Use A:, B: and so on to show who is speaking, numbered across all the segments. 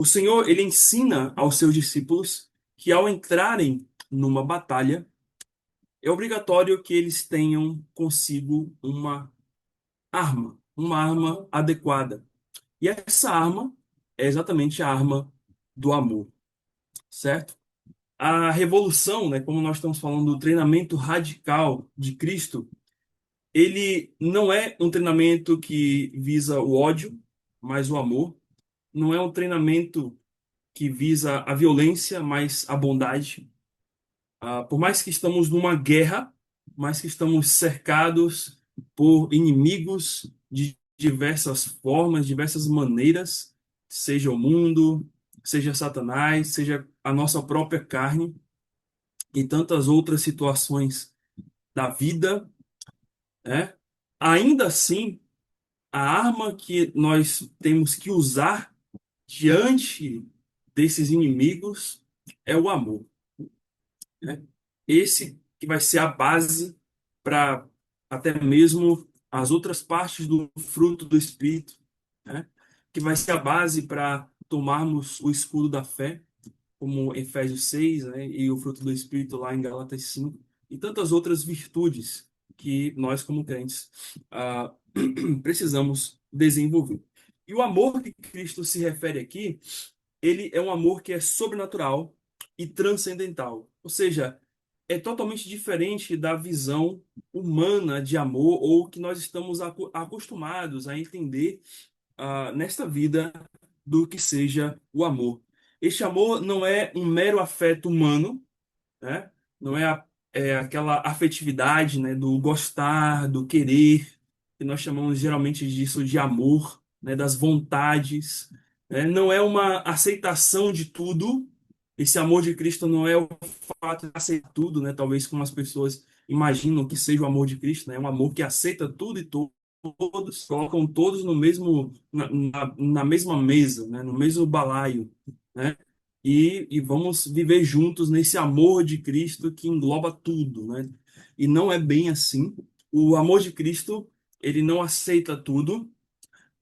A: O Senhor, ele ensina aos seus discípulos que ao entrarem numa batalha, é obrigatório que eles tenham consigo uma arma adequada. E essa arma é exatamente a arma do amor, certo? A revolução, né, como nós estamos falando do treinamento radical de Cristo, ele não é um treinamento que visa o ódio, mas o amor. Não é um treinamento que visa a violência, mas a bondade. Por mais que estamos numa guerra, mais que estamos cercados por inimigos de diversas formas, diversas maneiras, seja o mundo, seja Satanás, seja a nossa própria carne e tantas outras situações da vida, né? Ainda assim, a arma que nós temos que usar diante desses inimigos é o amor, né? Esse que vai ser a base para até mesmo as outras partes do fruto do Espírito, né? Que vai ser a base para tomarmos o escudo da fé, como Efésios 6, né? E o fruto do Espírito lá em Gálatas 5, e tantas outras virtudes que nós, como crentes, ah, precisamos desenvolver. E o amor que Cristo se refere aqui, ele é um amor que é sobrenatural e transcendental. Ou seja, é totalmente diferente da visão humana de amor ou que nós estamos acostumados a entender nesta vida do que seja o amor. Este amor não é um mero afeto humano, né? Não é, é aquela afetividade, né, do gostar, do querer, que nós chamamos geralmente disso de amor, né, das vontades, né? Não é uma aceitação de tudo. Esse amor de Cristo não é o fato de aceitar tudo, né? Talvez como as pessoas imaginam que seja o amor de Cristo, né? É um amor que aceita tudo e todos, colocam todos no mesmo na mesma mesa, né? No mesmo balaio, né? E vamos viver juntos nesse amor de Cristo que engloba tudo, né? E não é bem assim. O amor de Cristo, ele não aceita tudo,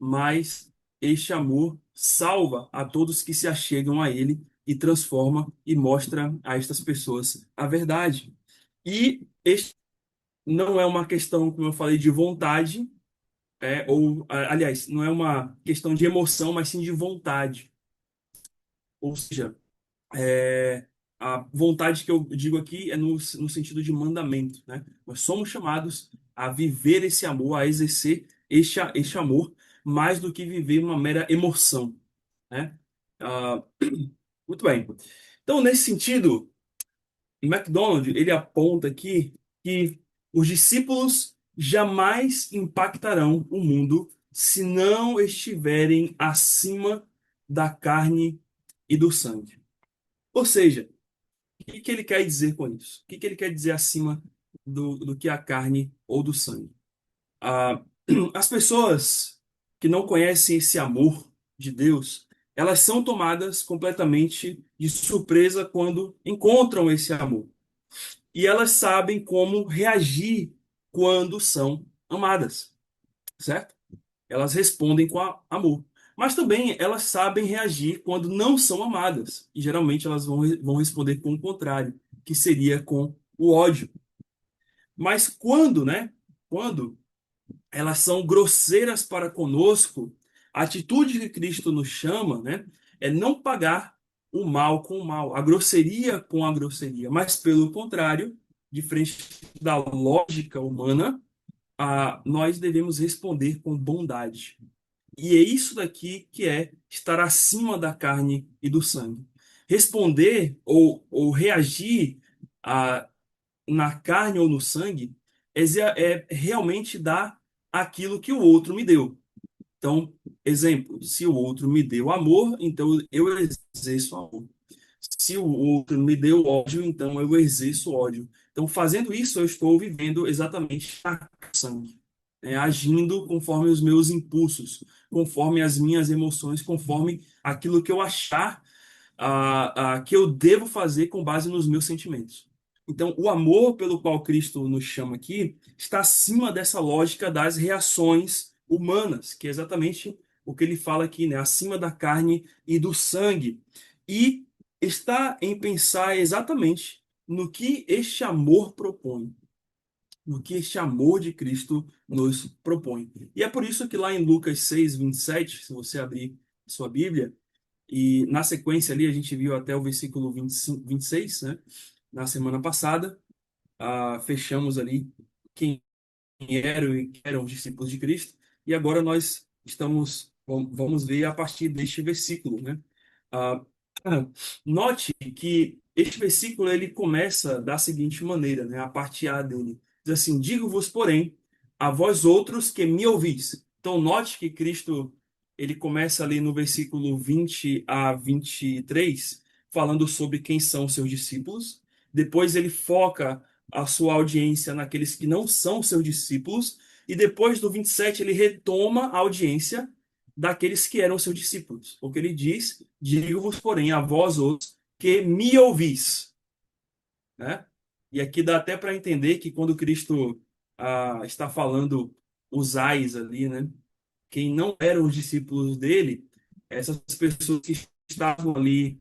A: mas este amor salva a todos que se achegam a ele e transforma e mostra a estas pessoas a verdade. E este não é uma questão, como eu falei, de vontade, aliás, não é uma questão de emoção, mas sim de vontade. Ou seja, é, a vontade que eu digo aqui é no sentido de mandamento, né? Nós somos chamados a viver esse amor, a exercer este amor, mais do que viver uma mera emoção, né? Ah, muito bem. Então, nesse sentido, MacDonald ele aponta aqui que os discípulos jamais impactarão o mundo se não estiverem acima da carne e do sangue. Ou seja, o que que ele quer dizer com isso? O que que ele quer dizer acima do que a carne ou do sangue? Ah, as pessoas que não conhecem esse amor de Deus, elas são tomadas completamente de surpresa quando encontram esse amor. E elas sabem como reagir quando são amadas, certo? Elas respondem com amor. Mas também elas sabem reagir quando não são amadas. E geralmente elas vão responder com o contrário, que seria com o ódio. Mas quando, né? Quando elas são grosseiras para conosco, a atitude que Cristo nos chama, né, é não pagar o mal com o mal, a grosseria com a grosseria, mas pelo contrário, de frente da lógica humana, nós devemos responder com bondade. E é isso daqui que é estar acima da carne e do sangue. Responder ou reagir a, na carne ou no sangue é realmente dar aquilo que o outro me deu. Então, exemplo, se o outro me deu amor, então eu exerço amor. Se o outro me deu ódio, então eu exerço ódio. Então, fazendo isso, eu estou vivendo exatamente a sangue, né? Agindo conforme os meus impulsos, conforme as minhas emoções, conforme aquilo que eu achar que eu devo fazer com base nos meus sentimentos. Então, o amor pelo qual Cristo nos chama aqui está acima dessa lógica das reações humanas, que é exatamente porque ele fala aqui, né, acima da carne e do sangue. E está em pensar exatamente no que este amor propõe, no que este amor de Cristo nos propõe. E é por isso que lá em Lucas 6:27, se você abrir sua Bíblia, e na sequência ali a gente viu até o versículo 25, 26, né? Na semana passada, fechamos ali quem eram os discípulos de Cristo, e agora nós vamos ver a partir deste versículo, né? Ah, Note que este versículo ele começa da seguinte maneira, né? A parte A dele diz assim: digo-vos, porém, a vós outros que me ouvis. Então, note que Cristo ele começa ali no versículo 20 a 23, falando sobre quem são seus discípulos. Depois ele foca a sua audiência naqueles que não são seus discípulos. E depois do 27 ele retoma a audiência daqueles que eram seus discípulos. Porque ele diz: digo-vos, porém, a vós outros que me ouvis. Né? E aqui dá até para entender que quando Cristo está falando os ais ali, né? Quem não eram os discípulos dele, essas pessoas que estavam ali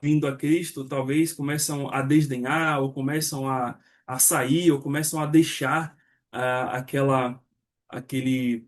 A: vindo a Cristo, talvez começam a desdenhar, ou começam a sair, ou começam a deixar aquela, aquele,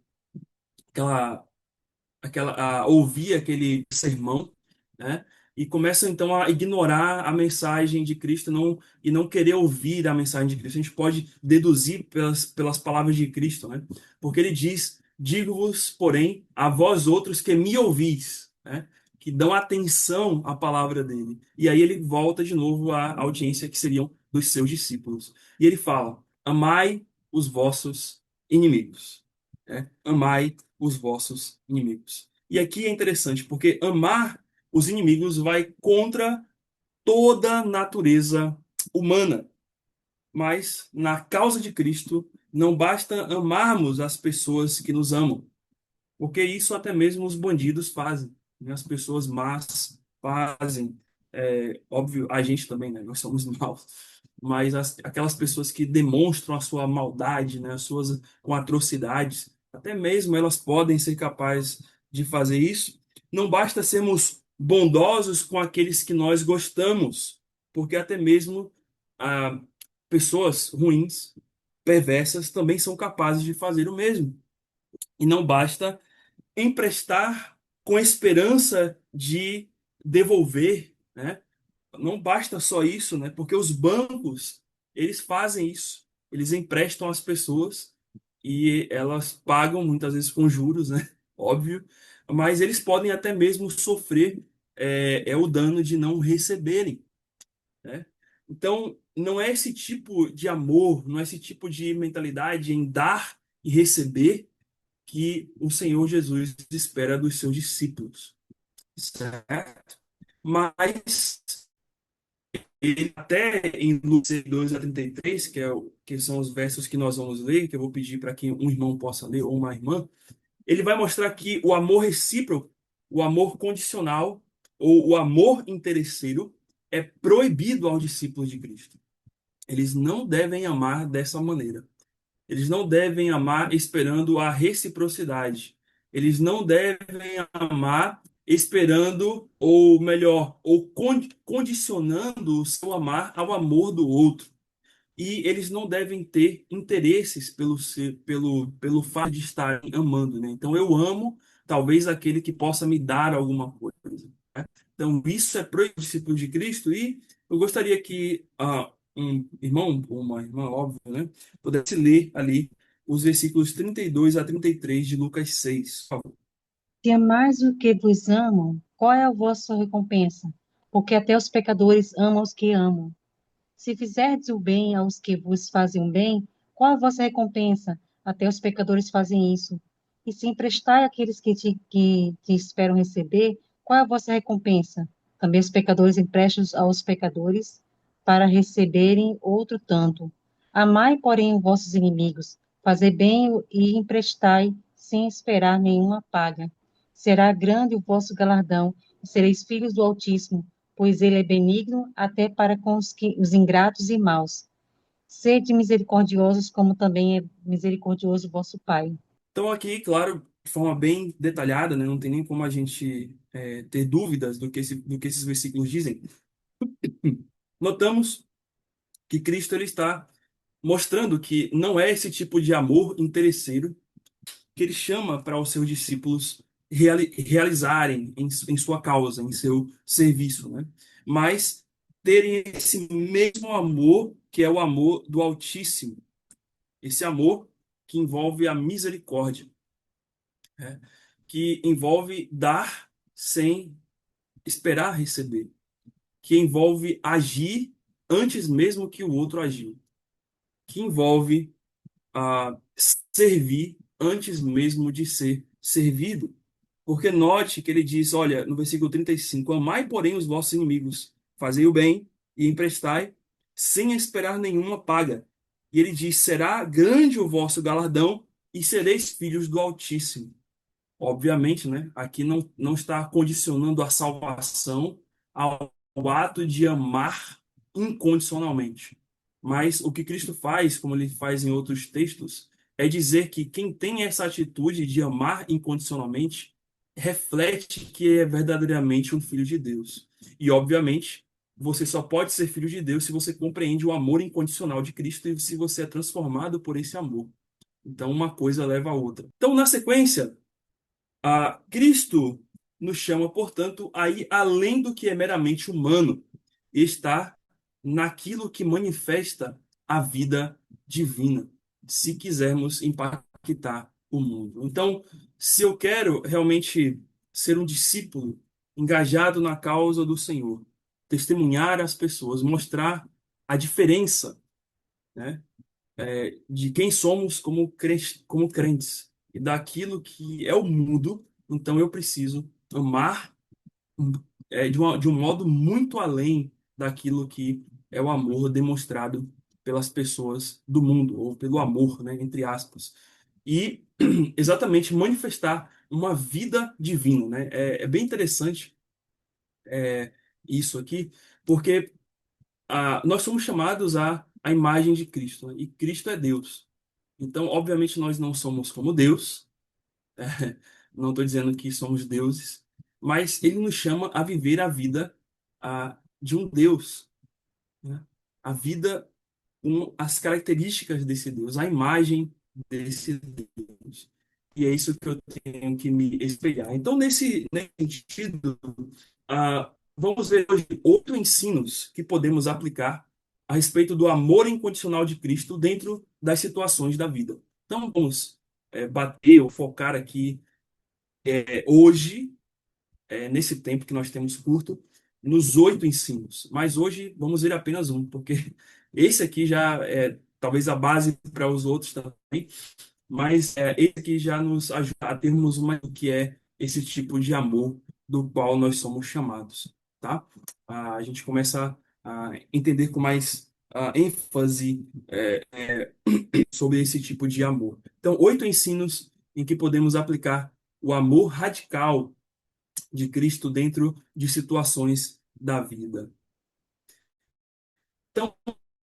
A: aquela a ouvir aquele sermão, né? E começam então a ignorar a mensagem de Cristo e não querer ouvir a mensagem de Cristo. A gente pode deduzir pelas palavras de Cristo, né? Porque ele diz: digo-vos, porém, a vós outros que me ouvis, né? Que dão atenção à palavra dele. E aí ele volta de novo à audiência que seriam dos seus discípulos. E ele fala: amai os vossos inimigos, né? Amai os vossos inimigos. E aqui é interessante, porque amar os inimigos vai contra toda a natureza humana. Mas na causa de Cristo, não basta amarmos as pessoas que nos amam, porque isso até mesmo os bandidos fazem, né? As pessoas más fazem. Óbvio, a gente também, né? Nós somos maus. Mas aquelas pessoas que demonstram a sua maldade, né? As suas com atrocidades, até mesmo elas podem ser capazes de fazer isso. Não basta sermos bondosos com aqueles que nós gostamos, porque até mesmo ah, pessoas ruins, perversas, também são capazes de fazer o mesmo. E não basta emprestar com esperança de devolver, né? Não basta só isso, né? Porque os bancos, eles fazem isso. Eles emprestam às pessoas e elas pagam muitas vezes com juros, né? Óbvio, mas eles podem até mesmo sofrer o dano de não receberem, né? Então, não é esse tipo de amor, não é esse tipo de mentalidade em dar e receber que o Senhor Jesus espera dos seus discípulos, certo? Mas ele até em Lucas 2 a 33, que são os versos que nós vamos ler, que eu vou pedir para que um irmão possa ler ou uma irmã, ele vai mostrar que o amor recíproco, o amor condicional ou o amor interesseiro é proibido aos discípulos de Cristo. Eles não devem amar dessa maneira. Eles não devem amar esperando a reciprocidade. Eles não devem amar esperando, ou melhor, ou condicionando o seu amar ao amor do outro. E eles não devem ter interesses pelo fato de estarem amando, né? Então eu amo talvez aquele que possa me dar alguma coisa, né? Então isso é proibido do discípulo de Cristo e eu gostaria que um irmão ou uma irmã, óbvio, né, pudesse ler ali os versículos 32 a 33 de Lucas 6. Por favor.
B: Se amais o que vos amam, qual é a vossa recompensa? Porque até os pecadores amam os que amam. Se fizerdes o bem aos que vos fazem o bem, qual a vossa recompensa? Até os pecadores fazem isso. E se emprestai àqueles que te esperam receber, qual é a vossa recompensa? Também os pecadores emprestam aos pecadores para receberem outro tanto. Amai, porém, os vossos inimigos, fazei bem e emprestai, sem esperar nenhuma paga. Será grande o vosso galardão, e sereis filhos do Altíssimo, pois ele é benigno até para com os ingratos e maus. Sede misericordiosos, como também é misericordioso vosso Pai.
A: Então aqui, claro, de forma bem detalhada, né? Não tem nem como a gente ter dúvidas do que esses versículos dizem. Notamos que Cristo ele está mostrando que não é esse tipo de amor interesseiro que ele chama para os seus discípulos realizarem em sua causa, em seu serviço, né? Mas terem esse mesmo amor que é o amor do Altíssimo, esse amor que envolve a misericórdia, né? Que envolve dar sem esperar receber, que envolve agir antes mesmo que o outro agiu, que envolve servir antes mesmo de ser servido. Porque note que ele diz, olha, no versículo 35, amai, porém, os vossos inimigos, fazei o bem e emprestai, sem esperar nenhuma paga. E ele diz, será grande o vosso galardão e sereis filhos do Altíssimo. Obviamente, né? Aqui não está condicionando a salvação ao ato de amar incondicionalmente. Mas o que Cristo faz, como ele faz em outros textos, é dizer que quem tem essa atitude de amar incondicionalmente reflete que é verdadeiramente um filho de Deus. E, obviamente, você só pode ser filho de Deus se você compreende o amor incondicional de Cristo e se você é transformado por esse amor. Então, uma coisa leva a outra. Então, na sequência. Cristo nos chama, portanto, a ir além do que é meramente humano e estar naquilo que manifesta a vida divina, se quisermos impactar o mundo. Então, se eu quero realmente ser um discípulo engajado na causa do Senhor, testemunhar às pessoas, mostrar a diferença, né? De quem somos como crentes e daquilo que é o mundo, então eu preciso amar de um modo muito além daquilo que é o amor demonstrado pelas pessoas do mundo, ou pelo amor, né, entre aspas. E exatamente manifestar uma vida divina, né? É bem interessante isso aqui, porque nós somos chamados à imagem de Cristo, né? E Cristo é Deus. Então, obviamente, nós não somos como Deus, não estou dizendo que somos deuses, mas ele nos chama a viver a vida de um Deus, né? A vida com as características desse Deus, a imagem desse Deus. E é isso que eu tenho que me espelhar. Então, nesse sentido, vamos ver hoje 8 ensinos que podemos aplicar a respeito do amor incondicional de Cristo dentro das situações da vida. Então, vamos bater ou focar aqui hoje, nesse tempo que nós temos curto, nos 8 ensinos. Mas hoje vamos ver apenas um, porque esse aqui já é talvez a base para os outros também, mas esse aqui já nos ajuda a termos uma do que é esse tipo de amor do qual nós somos chamados, tá? A gente começa a entender com mais ênfase sobre esse tipo de amor. Então, 8 ensinos em que podemos aplicar o amor radical de Cristo dentro de situações da vida. Então,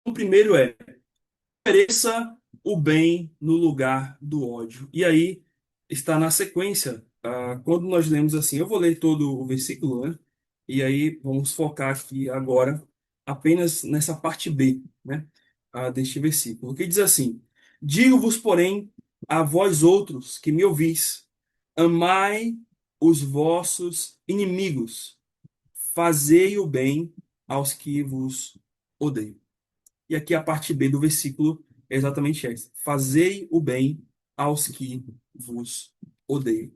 A: o primeiro é: ofereça o bem no lugar do ódio. E aí está na sequência, quando nós lemos assim, eu vou ler todo o versículo, né? E aí vamos focar aqui agora apenas nessa parte B, né? Deste versículo, que diz assim: digo-vos, porém, a vós outros que me ouvis, amai os vossos inimigos, fazei o bem aos que vos odeiam. E aqui a parte B do versículo é exatamente essa: fazei o bem aos que vos odeiam.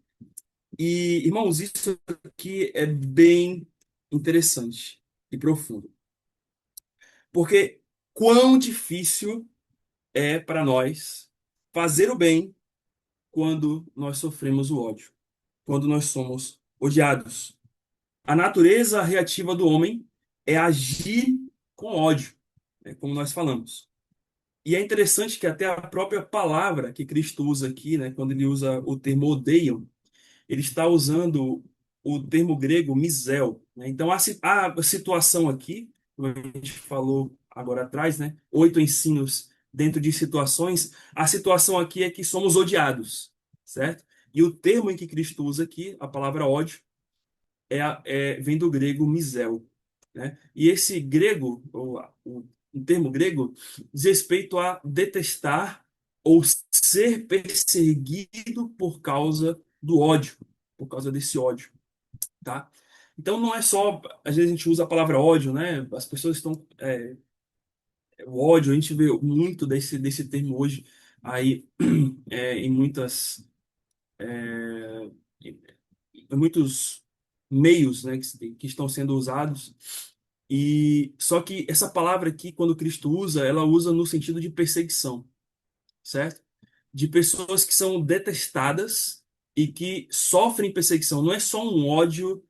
A: E, irmãos, isso aqui é bem interessante e profundo. Porque quão difícil é para nós fazer o bem quando nós sofremos o ódio, quando nós somos odiados. A natureza reativa do homem é agir com ódio, como nós falamos. E é interessante que até a própria palavra que Cristo usa aqui, né, quando ele usa o termo odeiam, ele está usando o termo grego misel, né? Então, a situação aqui, como a gente falou agora atrás, né? 8 ensinos dentro de situações. A situação aqui é que somos odiados, certo? E o termo em que Cristo usa aqui, a palavra ódio, vem do grego misel, né? E esse grego, o termo grego, diz respeito a detestar ou ser perseguido por causa do ódio, por causa desse ódio, tá? Então não é só, às vezes a gente usa a palavra ódio, né? As pessoas estão, o ódio, a gente vê muito desse termo hoje aí em muitos meios, né, que estão sendo usados. E só que essa palavra aqui, quando Cristo usa, ela usa no sentido de perseguição, certo? De pessoas que são detestadas e que sofrem perseguição. Não é só um ódio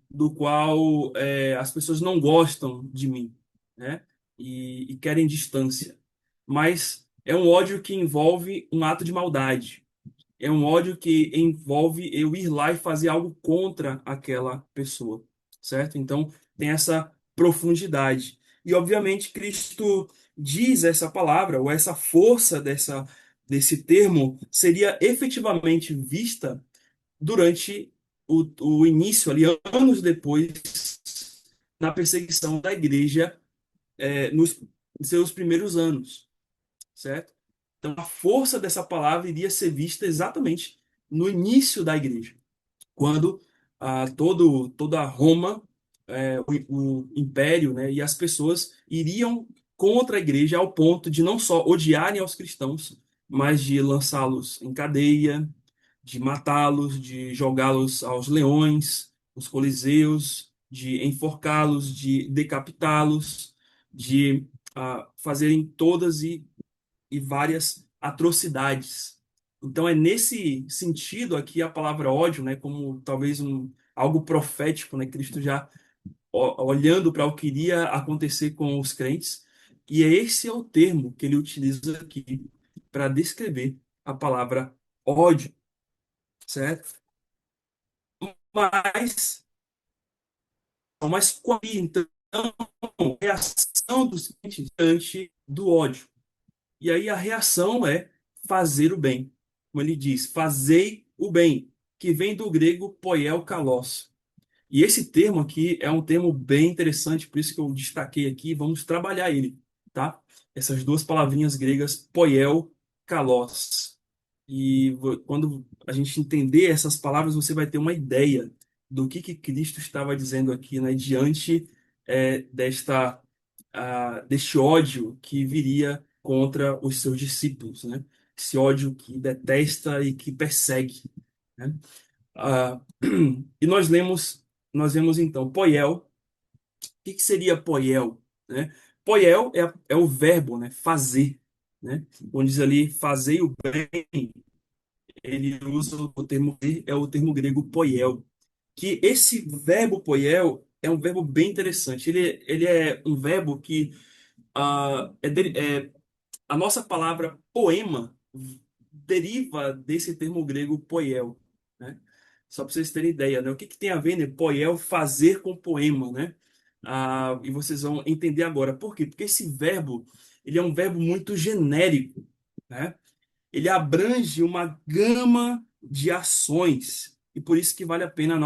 A: do qual as pessoas não gostam de mim, né? E querem distância. Mas é um ódio que envolve um ato de maldade. É um ódio que envolve eu ir lá e fazer algo contra aquela pessoa, certo? Então tem essa profundidade. E obviamente Cristo diz essa palavra, ou essa força desse termo, seria efetivamente vista durante o início, ali, anos depois, na perseguição da igreja, nos seus primeiros anos, certo? Então, a força dessa palavra iria ser vista exatamente no início da igreja, quando toda Roma, o império, né, e as pessoas iriam contra a igreja ao ponto de não só odiarem aos cristãos, mas de lançá-los em cadeia, de matá-los, de jogá-los aos leões, os coliseus, de enforcá-los, de decapitá-los, de fazerem todas e várias atrocidades. Então é nesse sentido aqui a palavra ódio, né, como talvez algo profético, né, Cristo já olhando para o que iria acontecer com os crentes, e esse é o termo que ele utiliza aqui para descrever a palavra ódio, certo? Mas, mas qual então a reação dos crentes diante do ódio? E aí a reação é fazer o bem. Como ele diz, fazei o bem, que vem do grego poiel kalos. E esse termo aqui é um termo bem interessante, por isso que eu destaquei aqui, vamos trabalhar ele, tá? Essas duas palavrinhas gregas, poiel, kalos. E quando a gente entender essas palavras, você vai ter uma ideia do que Cristo estava dizendo aqui, né, diante deste ódio que viria contra os seus discípulos, né? Esse ódio que detesta e que persegue, né? Ah, e nós vemos então, poiel. O que seria poiel, né? Poiel é o verbo, né? Fazer, né? Quando diz ali, fazei o bem, ele usa o termo, é o termo grego poiel. Que esse verbo poiel é um verbo bem interessante. Ele é um verbo que a nossa palavra poema deriva desse termo grego poiel, né? Só para vocês terem ideia, né? O que tem a ver, né? Poiel, fazer com poema, né? E vocês vão entender agora. Por quê? Porque esse verbo, ele é um verbo muito genérico, né? Ele abrange uma gama de ações e por isso que vale a pena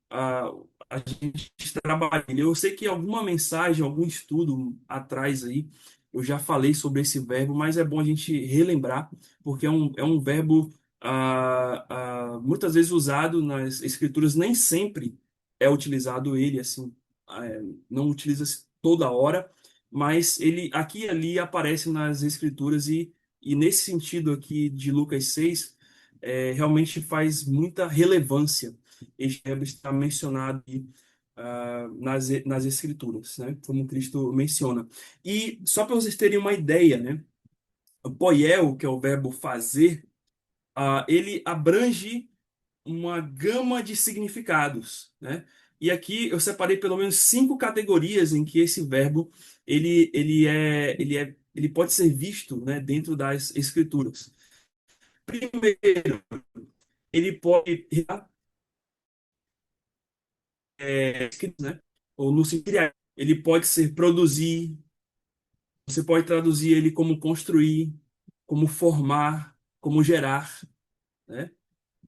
A: a gente trabalhar. Eu sei que alguma mensagem, algum estudo atrás aí, eu já falei sobre esse verbo, mas é bom a gente relembrar, porque é um verbo muitas vezes usado nas escrituras, nem sempre é utilizado ele assim, não utiliza-se toda hora, mas ele aqui e ali aparece nas escrituras e nesse sentido aqui de Lucas 6, realmente faz muita relevância este verbo está mencionado aí, nas Escrituras, né? Como Cristo menciona. E só para vocês terem uma ideia, né? O poiel, que é o verbo fazer, ele abrange uma gama de significados, né? E aqui eu separei pelo menos 5 categorias em que esse verbo ele pode ser visto, né, dentro das Escrituras. Primeiro, ele pode né? Ou no sentido criar. Ele pode ser produzir, você pode traduzir ele como construir, como formar, como gerar, né?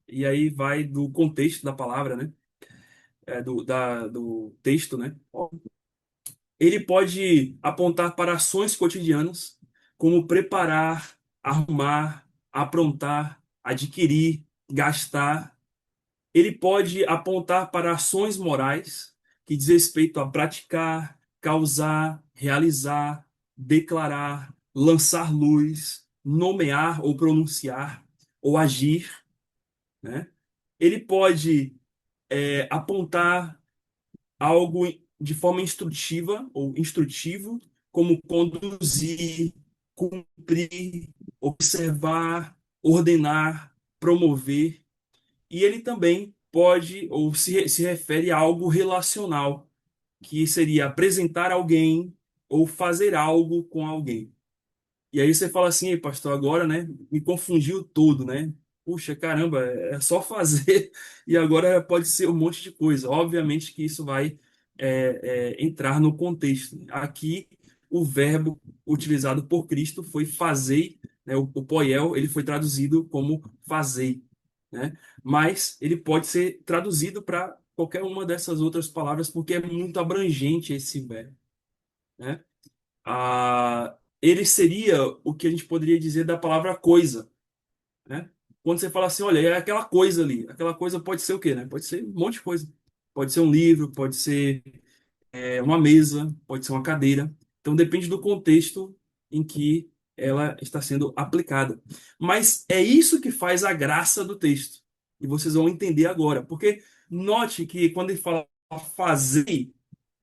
A: E aí vai do contexto da palavra, né? Do texto, né? Ele pode apontar para ações cotidianas, como preparar, arrumar, aprontar, adquirir, gastar. Ele pode apontar para ações morais, que diz respeito a praticar, causar, realizar, declarar, lançar luz, nomear ou pronunciar, ou agir, né? Ele pode apontar algo de forma instrutiva ou instrutivo, como conduzir, cumprir, observar, ordenar, promover. E ele também pode ou se refere a algo relacional, que seria apresentar alguém ou fazer algo com alguém. E aí você fala assim: "Ei, pastor, agora, né, me confundiu tudo, né? Puxa, caramba, é só fazer e agora pode ser um monte de coisa." Obviamente que isso vai entrar no contexto. Aqui, o verbo utilizado por Cristo foi fazei, né? O poiel, ele foi traduzido como fazei, né? Mas ele pode ser traduzido para qualquer uma dessas outras palavras porque é muito abrangente esse verbo, né? Ele seria o que a gente poderia dizer da palavra coisa, né? Quando você fala assim, olha, é aquela coisa ali. Aquela coisa pode ser o quê, né? Pode ser um monte de coisa. Pode ser um livro, pode ser uma mesa, pode ser uma cadeira. Então depende do contexto em que ela está sendo aplicada. Mas é isso que faz a graça do texto. E vocês vão entender agora. Porque note que quando ele fala fazer,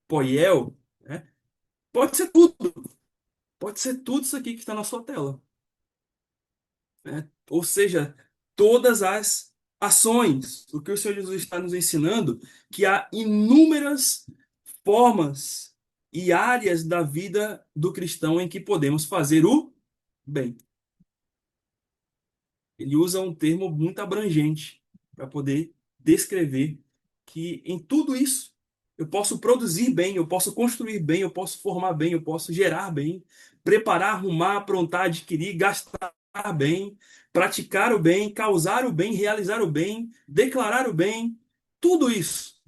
A: poiel, né? Pode ser tudo. Pode ser tudo isso aqui que está na sua tela, né? Ou seja, todas as ações. O que o Senhor Jesus está nos ensinando, que há inúmeras formas e áreas da vida do cristão em que podemos fazer o bem. Ele usa um termo muito abrangente para poder descrever que em tudo isso eu posso produzir bem, eu posso construir bem, eu posso formar bem, eu posso gerar bem, preparar, arrumar, aprontar, adquirir, gastar bem, praticar o bem, causar o bem, realizar o bem, declarar o bem, tudo isso.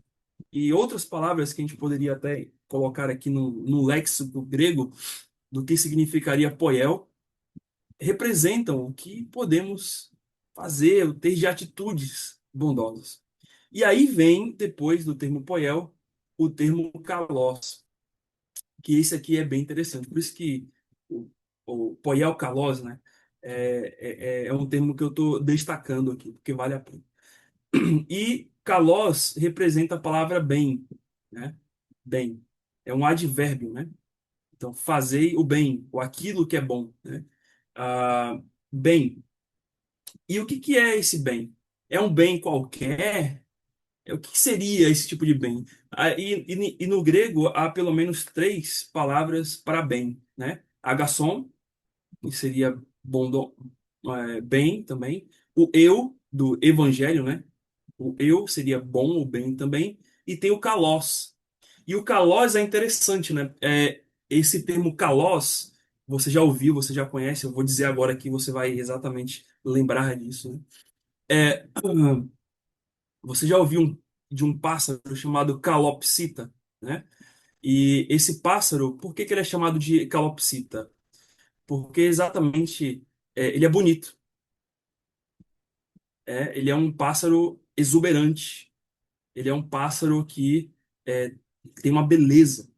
A: E outras palavras que a gente poderia até colocar aqui no léxico grego do que significaria poiel, representam o que podemos fazer, ter de atitudes bondosas. E aí vem, depois do termo poiel, o termo kalos, que esse aqui é bem interessante. Por isso que o poiel kalos, né, é um termo que eu estou destacando aqui, porque vale a pena. E kalos representa a palavra bem, né? Bem. É um advérbio, né? Então, fazei o bem, ou aquilo que é bom, né? Bem. E o que que é esse bem? É um bem qualquer? O que seria esse tipo de bem? E no grego há pelo menos três palavras para bem, né? Agason, que seria bom, bem também. O eu, do evangelho, né? O eu seria bom ou bem também. E tem o kalos. E o kalos é interessante, né? Esse termo kalos, você já ouviu, você já conhece, eu vou dizer agora que você vai exatamente lembrar disso, né? É, você já ouviu de um pássaro chamado calopsita, né? E esse pássaro, por que que ele é chamado de calopsita? Porque exatamente ele é bonito. Ele é um pássaro exuberante. Ele é um pássaro que é, tem uma beleza,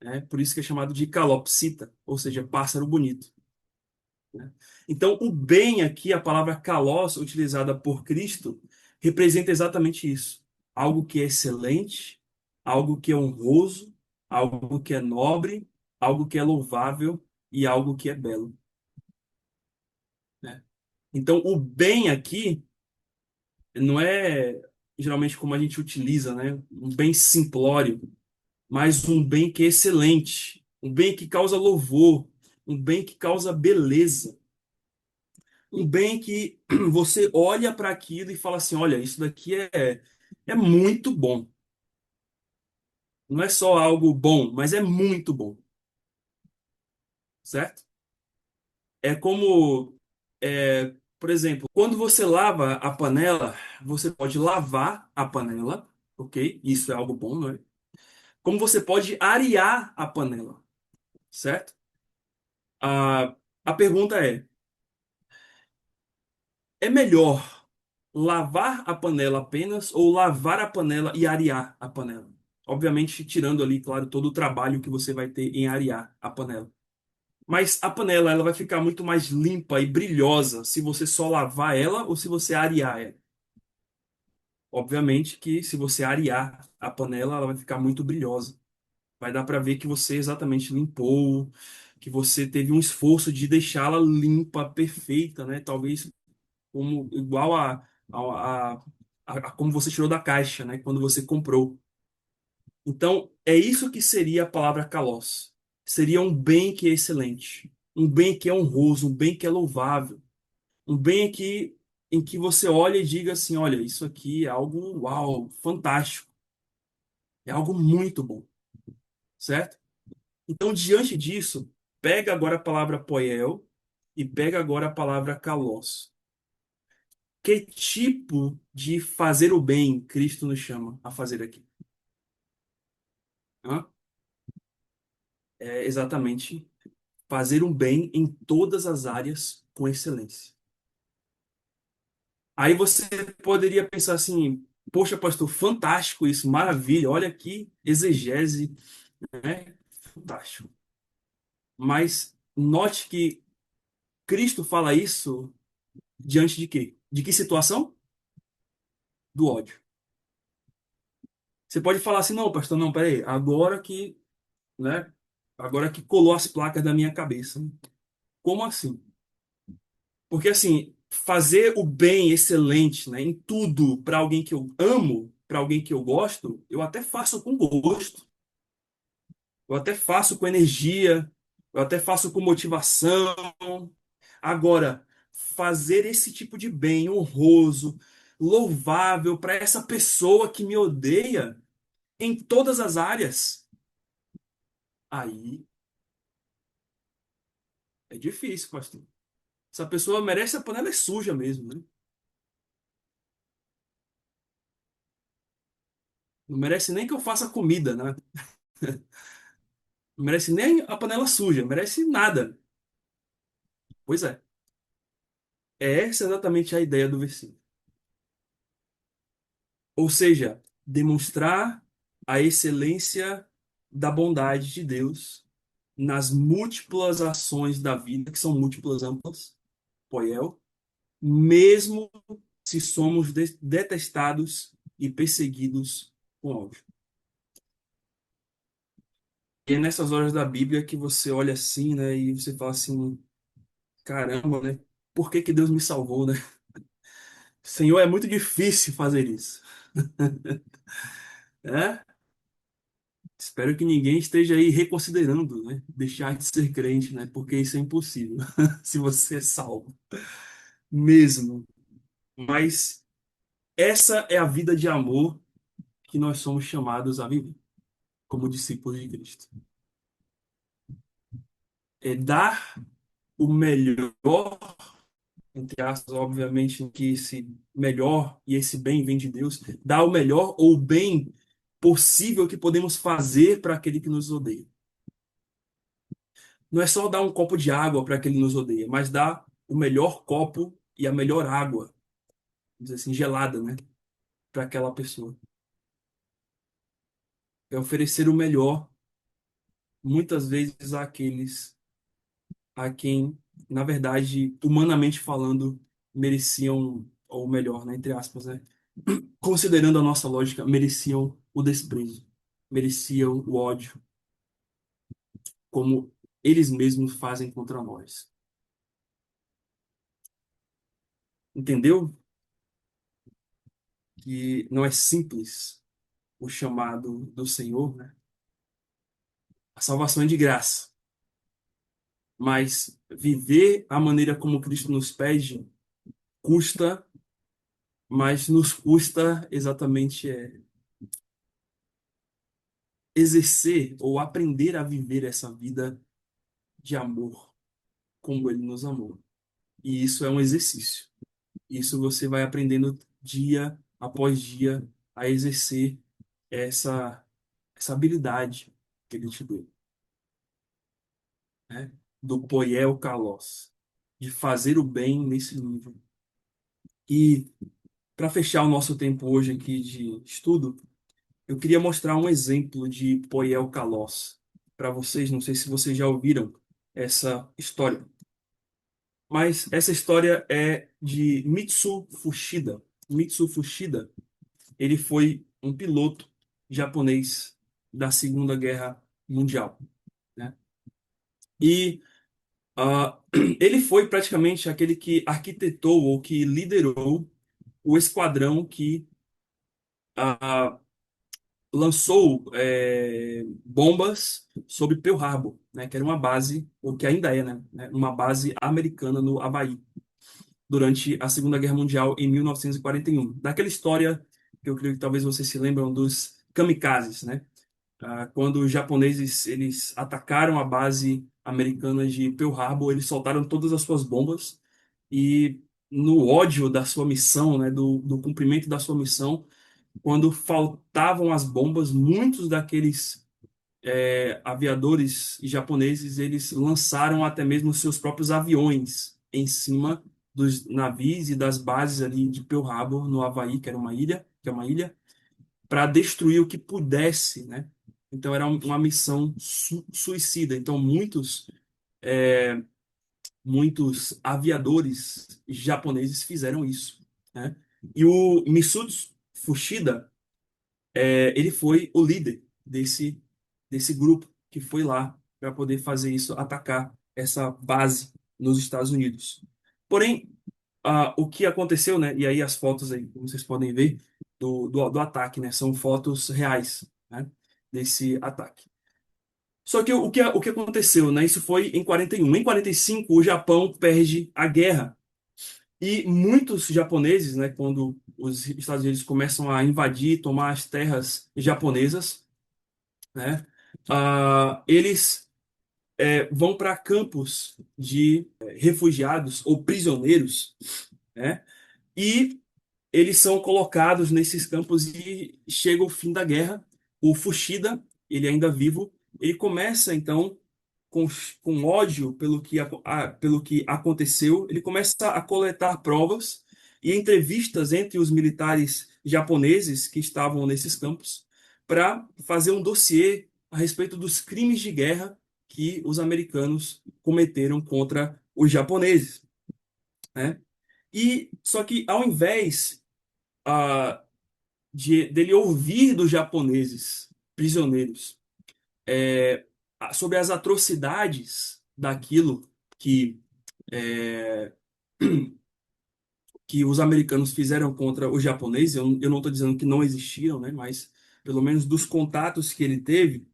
A: né? Por isso que é chamado de calopsita, ou seja, pássaro bonito, né? Então, o bem aqui, a palavra kalos, utilizada por Cristo, representa exatamente isso. Algo que é excelente, algo que é honroso, algo que é nobre, algo que é louvável e algo que é belo, né? Então, o bem aqui não é geralmente como a gente utiliza, né? Um bem simplório, mas um bem que é excelente, um bem que causa louvor, um bem que causa beleza, um bem que você olha para aquilo e fala assim: olha, isso daqui é muito bom. Não é só algo bom, mas é muito bom, certo? É como Por exemplo, quando você lava a panela, você pode lavar a panela, ok? Isso é algo bom, não é? Como você pode arear a panela, certo? A, a pergunta é melhor lavar a panela apenas ou lavar a panela e arear a panela? Obviamente, tirando ali, claro, todo o trabalho que você vai ter em arear a panela. Mas a panela, ela vai ficar muito mais limpa e brilhosa se você só lavar ela ou se você arear ela. Obviamente que se você arear a panela, ela vai ficar muito brilhosa. Vai dar para ver que você exatamente limpou, que você teve um esforço de deixá-la limpa, perfeita, né? Talvez como igual a como você tirou da caixa, né? Quando você comprou. Então, é isso que seria a palavra kalos. Seria um bem que é excelente, um bem que é honroso, um bem que é louvável, um bem em que você olha e diga assim, olha, isso aqui é algo, uau, fantástico, é algo muito bom, certo? Então, diante disso, pega agora a palavra poiel e pega agora a palavra kalos. Que tipo de fazer o bem Cristo nos chama a fazer aqui? Hã? É exatamente fazer um bem em todas as áreas com excelência. Aí você poderia pensar assim, poxa, pastor, fantástico isso, maravilha, olha que exegese, né? Fantástico. Mas note que Cristo fala isso diante de quê? De que situação? Do ódio. Você pode falar assim, não, pastor, não, peraí, agora que, né? Agora que colou as placas da minha cabeça. Como assim? Porque assim, fazer o bem excelente, né, em tudo para alguém que eu amo, para alguém que eu gosto, eu até faço com gosto, eu até faço com energia, eu até faço com motivação. Agora, fazer esse tipo de bem honroso, louvável para essa pessoa que me odeia em todas as áreas, aí é difícil, pastor. Essa pessoa merece a panela é suja mesmo, né? Não merece nem que eu faça comida, né? Não merece nem a panela suja, merece nada. Pois é. É essa exatamente a ideia do versículo. Ou seja, demonstrar a excelência da bondade de Deus nas múltiplas ações da vida, que são múltiplas, amplas, poiel, mesmo se somos detestados e perseguidos com ódio. E é nessas horas da Bíblia que você olha assim, né, e você fala assim, caramba, né? Por que que Deus me salvou, né? Senhor, é muito difícil fazer isso. É? Espero que ninguém esteja aí reconsiderando, né? Deixar de ser crente, né? Porque isso é impossível. Se você é salvo. Mesmo. Mas essa é a vida de amor que nós somos chamados a viver, como discípulos de Cristo. É dar o melhor, entre aspas, obviamente, que esse melhor e esse bem vem de Deus, dar o melhor ou o bem possível que podemos fazer para aquele que nos odeia. Não é só dar um copo de água para quem nos odeia, mas dar o melhor copo e a melhor água, vamos dizer assim, gelada, né, para aquela pessoa. É oferecer o melhor, muitas vezes, àqueles a quem, na verdade, humanamente falando, mereciam, ou melhor, né, entre aspas, né, considerando a nossa lógica, mereciam o desprezo, mereciam o ódio, como eles mesmos fazem contra nós. Entendeu? Que não é simples o chamado do Senhor, né? A salvação é de graça, mas viver a maneira como Cristo nos pede custa, mas nos custa exatamente exercer ou aprender a viver essa vida de amor como Ele nos amou. E isso é um exercício. Isso você vai aprendendo dia após dia a exercer essa, essa habilidade que ele te deu, né? Do poiel kalos, de fazer o bem nesse nível. E para fechar o nosso tempo hoje aqui de estudo, eu queria mostrar um exemplo de poiel kalos para vocês. Não sei se vocês já ouviram essa história, mas essa história é de Mitsu Fuchida. Mitsu Fuchida, ele foi um piloto japonês da Segunda Guerra Mundial, né? E ele foi praticamente aquele que arquitetou ou que liderou o esquadrão que ah, lançou bombas sobre Pearl Harbor, né? Que era uma base, ou que ainda é, né? Uma base americana no Havaí, durante a Segunda Guerra Mundial em 1941. Daquela história que eu creio que talvez vocês se lembram dos kamikazes, né? Quando os japoneses eles atacaram a base americana de Pearl Harbor, eles soltaram todas as suas bombas e no ódio da sua missão, né, do cumprimento da sua missão, quando faltavam as bombas, muitos daqueles aviadores japoneses eles lançaram até mesmo seus próprios aviões em cima dos navios e das bases ali de Pearl Harbor no Havaí, que era uma ilha, que é uma ilha para destruir o que pudesse, né? Então era uma missão suicida. Então muitos aviadores japoneses fizeram isso, né? E o Misuzu Fuchida, ele foi o líder desse grupo que foi lá para poder fazer isso, atacar essa base nos Estados Unidos. Porém, o que aconteceu, né? E aí as fotos aí, como vocês podem ver, do ataque, né? São fotos reais, né? Desse ataque. Só que o que aconteceu, né? Isso foi em 41. Em 45, o Japão perde a guerra. E muitos japoneses, né? Quando os Estados Unidos começam a invadir, tomar as terras japonesas, né? Eles vão para campos de refugiados ou prisioneiros, né? E eles são colocados nesses campos e chega o fim da guerra. O Fuchida, ele ainda vivo, ele começa então com, com ódio pelo que aconteceu, ele começa a coletar provas e entrevistas entre os militares japoneses que estavam nesses campos para fazer um dossiê a respeito dos crimes de guerra que os americanos cometeram contra os japoneses, né? E só que ao invés ah, dele ouvir dos japoneses prisioneiros sobre as atrocidades daquilo que, é, que os americanos fizeram contra os japoneses. Eu não estou dizendo que não existiram, né? Mas pelo menos dos contatos que ele teve,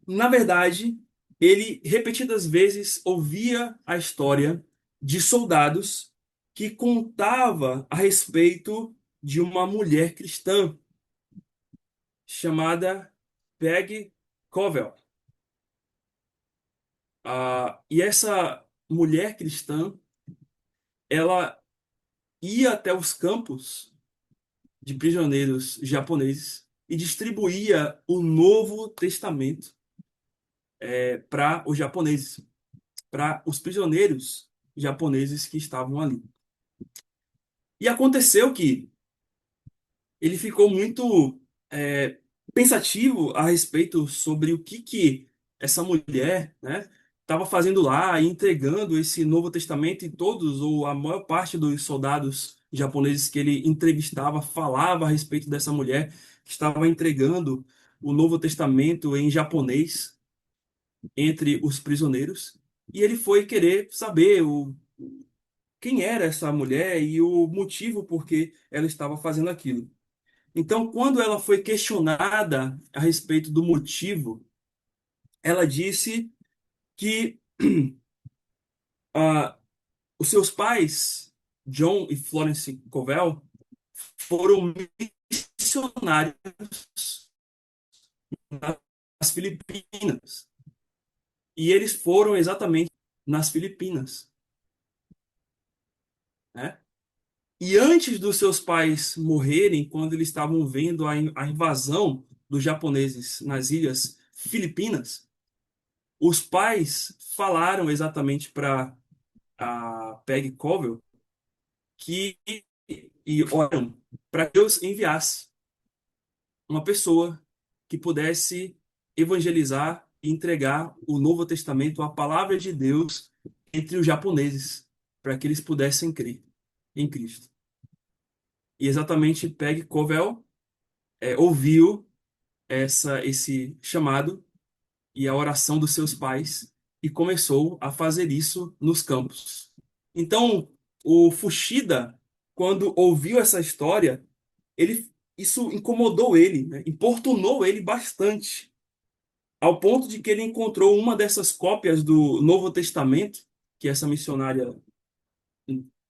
A: na verdade, ele repetidas vezes ouvia a história de soldados que contava a respeito de uma mulher cristã chamada Peggy Covell. E essa mulher cristã, ela ia até os campos de prisioneiros japoneses e distribuía o Novo Testamento para os japoneses, para os prisioneiros japoneses que estavam ali. E aconteceu que ele ficou muito é, pensativo a respeito sobre o que essa mulher, né, estava fazendo lá, e entregando esse Novo Testamento, e todos, ou a maior parte dos soldados japoneses que ele entrevistava falava a respeito dessa mulher que estava entregando o Novo Testamento em japonês entre os prisioneiros. E ele foi querer saber quem era essa mulher e o motivo por que ela estava fazendo aquilo. Então, quando ela foi questionada a respeito do motivo, ela disse que ah, os seus pais, John e Florence Covell, foram missionários nas Filipinas. E eles foram exatamente nas Filipinas. né? E antes dos seus pais morrerem, quando eles estavam vendo a invasão dos japoneses nas ilhas Filipinas, os pais falaram exatamente para a Peggy Covell que e oram para que Deus enviasse uma pessoa que pudesse evangelizar e entregar o Novo Testamento, a palavra de Deus, entre os japoneses, para que eles pudessem crer em Cristo. E exatamente Peggy Covell ouviu esse chamado e a oração dos seus pais e começou a fazer isso nos campos. Então, o Fushida, quando ouviu essa história, isso incomodou ele, né? Importunou ele bastante, ao ponto de que ele encontrou uma dessas cópias do Novo Testamento que essa missionária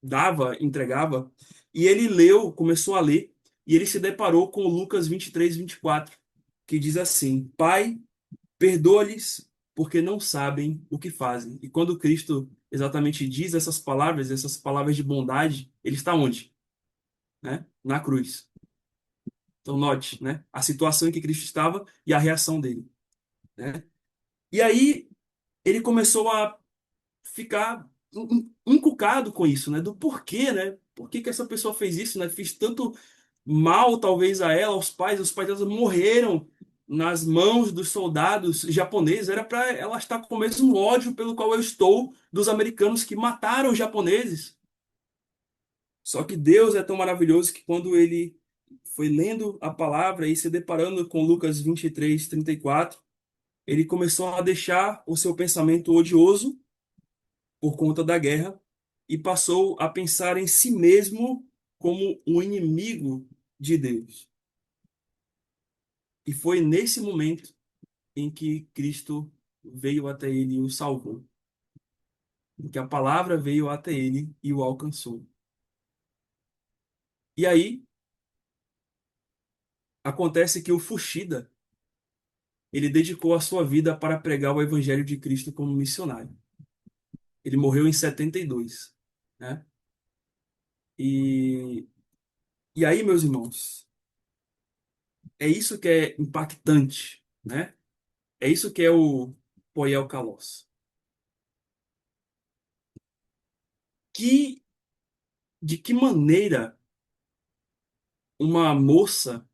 A: dava, entregava, e ele leu, começou a ler, e ele se deparou com Lucas 23, 24, que diz assim: Pai, perdoa-lhes, porque não sabem o que fazem. E quando Cristo exatamente diz essas palavras de bondade, ele está onde? Né? Na cruz. Então, note, né? A situação em que Cristo estava e a reação dele, né? E aí ele começou a ficar encucado com isso, né? Do porquê, né? Por que que essa pessoa fez isso, né? Fiz tanto mal, talvez, a ela, aos pais. Os pais dela morreram nas mãos dos soldados japoneses. Era para ela estar com o mesmo ódio pelo qual eu estou dos americanos que mataram os japoneses. Só que Deus é tão maravilhoso que quando ele foi lendo a palavra e se deparando com Lucas 23, 34, ele começou a deixar o seu pensamento odioso por conta da guerra e passou a pensar em si mesmo como um inimigo de Deus. E foi nesse momento em que Cristo veio até ele e o salvou, em que a palavra veio até ele e o alcançou. E aí acontece que o Fushida, ele dedicou a sua vida para pregar o evangelho de Cristo como missionário. Ele morreu em 72, né? E, e aí, meus irmãos, é isso que é impactante, né? É isso que é o Poiel Kalós. Que, de que maneira uma moça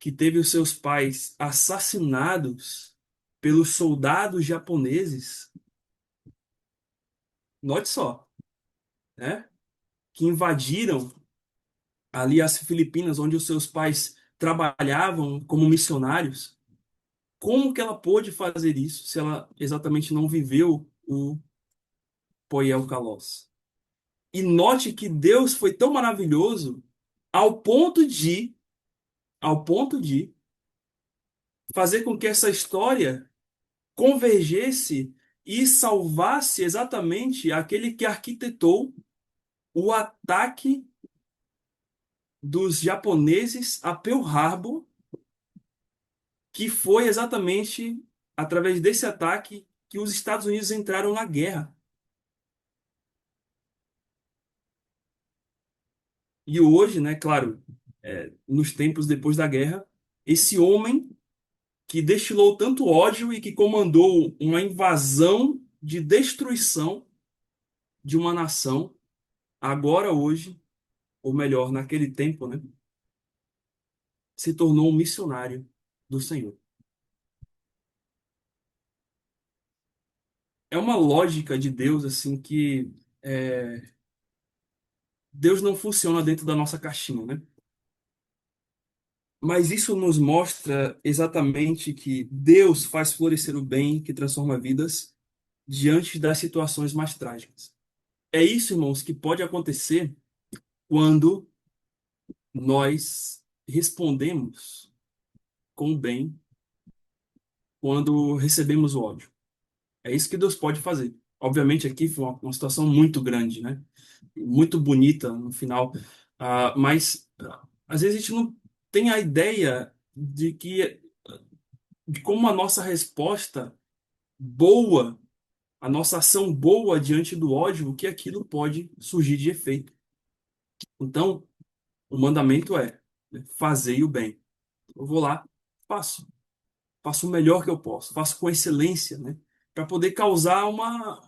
A: que teve os seus pais assassinados pelos soldados japoneses, note só, né? Que invadiram ali as Filipinas, onde os seus pais trabalhavam como missionários. Como que ela pôde fazer isso se ela exatamente não viveu o Poiel Kalós? E note que Deus foi tão maravilhoso ao ponto de, ao ponto de fazer com que essa história convergesse e salvasse exatamente aquele que arquitetou o ataque dos japoneses a Pearl Harbor, que foi exatamente através desse ataque que os Estados Unidos entraram na guerra. E hoje, né, claro, nos tempos depois da guerra, esse homem que destilou tanto ódio e que comandou uma invasão de destruição de uma nação, agora hoje, ou melhor, naquele tempo, né, se tornou um missionário do Senhor. É uma lógica de Deus assim que Deus não funciona dentro da nossa caixinha, né? Mas isso nos mostra exatamente que Deus faz florescer o bem que transforma vidas diante das situações mais trágicas. É isso, irmãos, que pode acontecer quando nós respondemos com o bem quando recebemos o ódio. É isso que Deus pode fazer. Obviamente, aqui foi uma situação muito grande, né? Muito bonita no final. Mas às vezes a gente não tem a ideia de como a nossa resposta boa a nossa ação boa diante do ódio, o que aquilo pode surgir de efeito. Então, o mandamento é, né, fazei o bem. Eu vou lá, faço. Faço o melhor que eu posso, faço com excelência, né? Para poder causar uma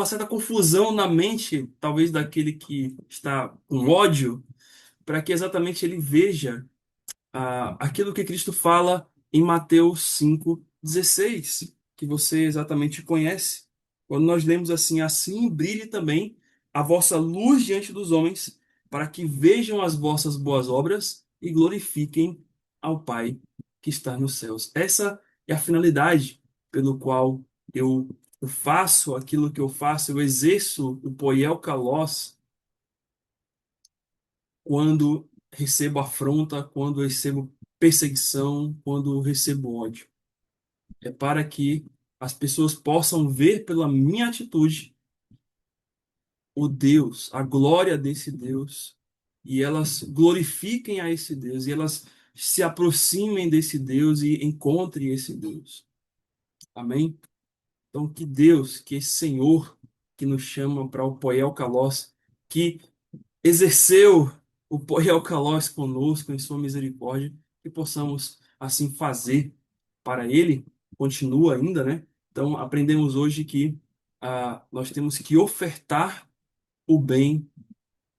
A: certa confusão na mente, talvez daquele que está com ódio, para que exatamente ele veja aquilo que Cristo fala em Mateus 5,16, que você exatamente conhece. Quando nós lemos assim: assim brilhe também a vossa luz diante dos homens, para que vejam as vossas boas obras e glorifiquem ao Pai que está nos céus. Essa é a finalidade pelo qual eu faço aquilo que eu faço, eu exerço o poiel kalós quando recebo afronta, quando recebo perseguição, quando recebo ódio. É para que as pessoas possam ver pela minha atitude o Deus, a glória desse Deus, e elas glorifiquem a esse Deus, e elas se aproximem desse Deus e encontrem esse Deus. Amém? Então, que Deus, que esse Senhor que nos chama para o Poel Kalós, que exerceu o Poial Kalós conosco em sua misericórdia, que possamos assim fazer para ele, continua ainda, né? Então, aprendemos hoje que nós temos que ofertar o bem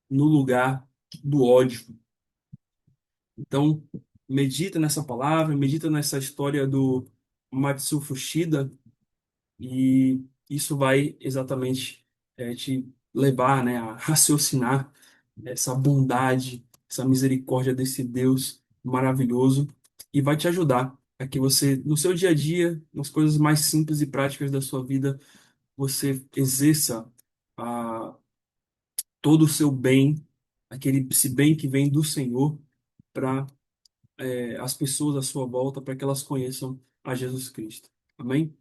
A: no lugar do ódio. Então, medita nessa palavra, medita nessa história do Matsu Fushida, e isso vai exatamente te levar, né, a raciocinar essa bondade, essa misericórdia desse Deus maravilhoso, e vai te ajudar a que você, no seu dia a dia, nas coisas mais simples e práticas da sua vida, você exerça todo o seu bem, aquele esse bem que vem do Senhor, para as pessoas à sua volta, para que elas conheçam a Jesus Cristo. Amém?